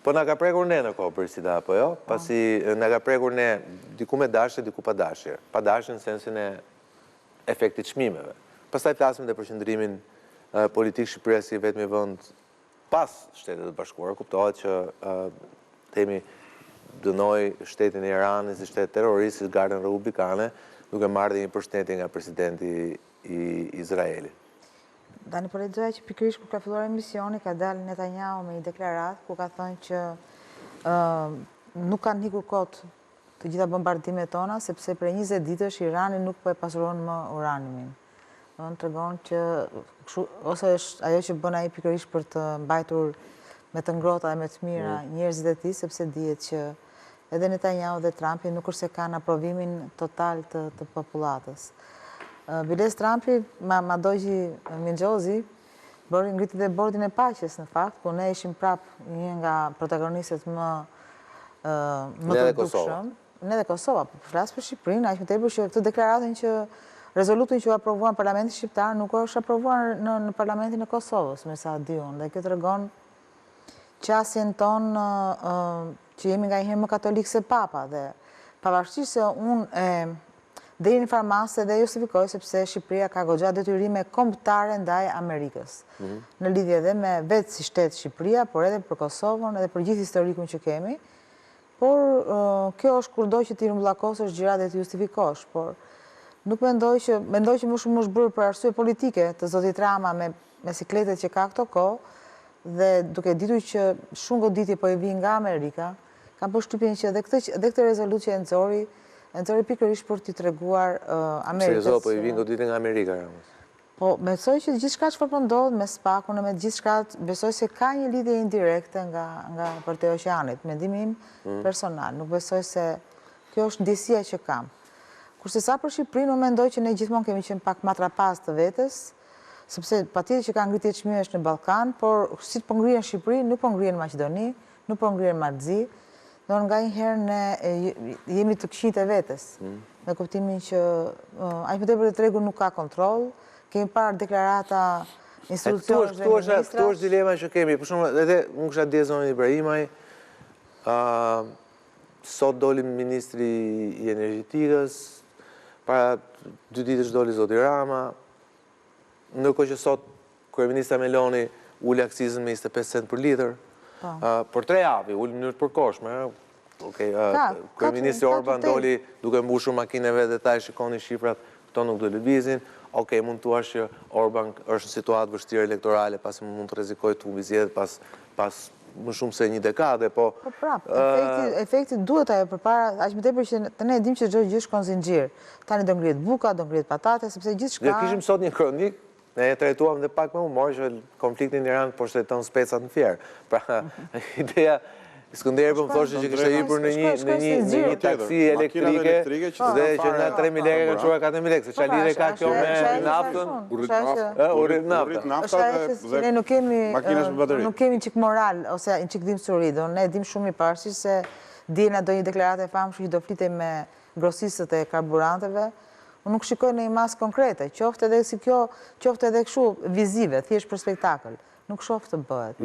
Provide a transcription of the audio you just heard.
Po nga ka prekur ne në kohë për sida, apo jo? Pasi nga ka prekur ne diku me dashje, diku pa dashje. Pa dashje në sensin e efektit çmimeve. Pastaj flasim dhe për qëndrimin politik Shqipëria si vetmi vend pas Shtetet e Bashkuara. Kuptohet që themi dënoi shtetin e Iranit si shtet terrorist, si Gardën Republikane, duke marrë dhe një përshëndetje nga presidenti i Izraelit. Dani, po lexoja që pikërisht kur ka filluar emisioni ka dalë Netanyahu me një deklaratë ku ka thënë që nuk kanë hikur kot të gjitha bombardimet tona sepse për 20 ditësh Irani nuk po e pasuron më uraniumin. Do të tregon që ose është ajo që bën ai pikërisht për të mbajtur me të ngrohta dhe me të mira njerëzit e tij, sepse dihet që edhe Netanyahu dhe Trumpi nuk është se kanë aprovimin total të popullatës. Biles Trumpi, ma dojgji Mingjozi, ngriti dhe bordin e paqes në fakt, ku ne ishim prap një nga protagonistët më të dukshëm. Ne dhe Kosova, po flas për Shqipërinë, aq më tepër që këtë deklaratën që rezolutin që u aprovuan në Parlamentin Shqiptar nuk është aprovuar në Parlamentin e Kosovës, me sa di unë, dhe kjo tregon qasjen tonë që jemi nga njëherë më katolik se Papa, dhe pavarësisht se unë deri në farmasë dhe justifikoj sepse Shqipëria ka goxha detyrime kombëtare ndaj Amerikës. Në lidhje edhe me vetë si shtet Shqipëria, por edhe për Kosovën, edhe për gjithë historikun që kemi. Por kjo është kurdo që ti rumbullakosësh gjërat dhe të justifikosh, por nuk mendoj që më shumë është bërë për arsye politike të zotit Rama me sikletet që ka këto kohë dhe duke ditur që shumë goditje po i vijnë nga Amerika, kam përshtypjen që edhe këtë rezolutë që e nxori pikërisht për t'i treguar Amerikës. Se po i vijnë goditje nga Amerika, Ramos. Po, besoj që gjithçka çfarë po ndodh me Spakun e me gjithçka, besoj se ka një lidhje indirekte nga Përtej Oqeanit, mendimin im personal. Nuk besoj se kjo është ndjesia që kam. Kurse sa për Shqipërinë, unë mendoj që ne gjithmonë kemi qenë pak matrapas të vetes, sepse patjetër që ka ngritje çmimesh në Ballkan, por si po ngrihen në Shqipëri, nuk po ngrihen në Maqedoni, nuk po ngrihen në Malzi. Do nga njëherë ne jemi të këqijt e vetes, me kuptimin që aq më tepër tregu nuk ka kontroll. Kemi parë deklarata instruksionesh dhe ministrash. Ktu është dilema që kemi. Për shembull, edhe unë kisha dje zonën Ibrahimaj, sot doli ministri i energjetikës, para 2 ditësh doli zoti Rama, ndërkohë që sot kryeministra Meloni uli aksizën me 25 cent për litër. Për 3 javë, uli në mënyrë të përkohshme. Kryeministri Orban doli duke mbushur makineve dhe tha shikoni shifrat, këto nuk do lëvizin. Okej, mund të thuash që Orban është në situatë vështirë elektorale, pasi mund të rrezikojë të humbi zgjedhjet pas më shumë se një dekade, po... Po prap, efekti duhet ajo përpara, aq më tepër që ne e dimë që çdo gjë është konzinxhir. Tani do ngrihet buka, do ngrihet patate, sepse gjithçka... Ne kishim sot një kronik, ne e trajtuam dhe pak me humor që konfliktin Iran po shteton specat në Fier. Pra, ideja Skënderi po më thoshte që kishte hipur në një taksi elektrike dhe që nga 3.000 lekë kanë çuar 4.000 lekë. Se çfarë lidhje ka kjo me naftën? Urrit nafta dhe ne nuk kemi çik moral ose një çik dimsuri, do ne dim shumë i pavarësisht se diena do një deklaratë e famshme që do flitej me grosistët e karburanteve. Unë nuk shikoj në një masë konkrete, qoftë edhe si kjo, qoftë edhe kështu vizive, thjesht për spektakël. Nuk shoh të bëhet.